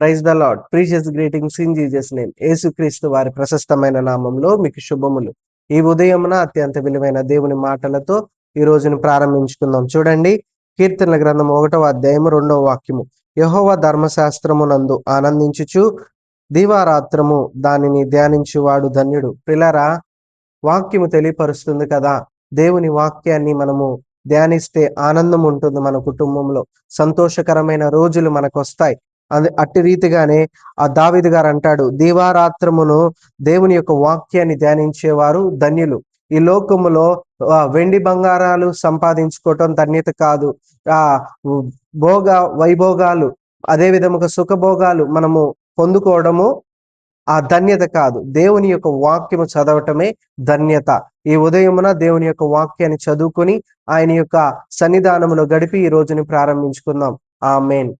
Praise the lord. Precious greetings in Jesus name. యేసుక్రీస్తు వారి ప్రశస్తమైన నామంలో మీకు శుభములు. ఈ ఉదయమున అత్యంత విలువైన దేవుని మాటలతో ఈ రోజును ప్రారంభించుకుందాం. చూడండి, కీర్తనల గ్రంథం 1వ అధ్యాయము 2వ వాక్యము. యెహోవా ధర్మశాస్త్రమునందు ఆనందించుచు దివారాత్రము దానిని ధ్యానించువాడు ధన్యుడు. పిల్లరా, వాక్యము తెలియపరుస్తుంది కదా. దేవుని వాక్యాన్ని మనము ధ్యానిస్తే ఆనందం ఉంటుంది, మన కుటుంబంలో సంతోషకరమైన రోజులు మనకు వస్తాయి. అట్టి రీతిగానే ఆ దావీదు గారు అంటాడు, దీవారాత్రమును దేవుని యొక్క వాక్యాన్ని ధ్యానించేవారు ధన్యులు. ఈ లోకములో వెండి బంగారాలు సంపాదించుకోవటం ధన్యత కాదు. ఆ భోగ వైభోగాలు, అదే విధముగా సుఖభోగాలు మనము పొందుకోవడము ఆ ధన్యత కాదు. దేవుని యొక్క వాక్యము చదవటమే ధన్యత. ఈ ఉదయమున దేవుని యొక్క వాక్యాన్ని చదువుకొని ఆయన యొక్క సన్నిధానములో గడిపి ఈ రోజుని ప్రారంభించుకుందాం. ఆమేన్.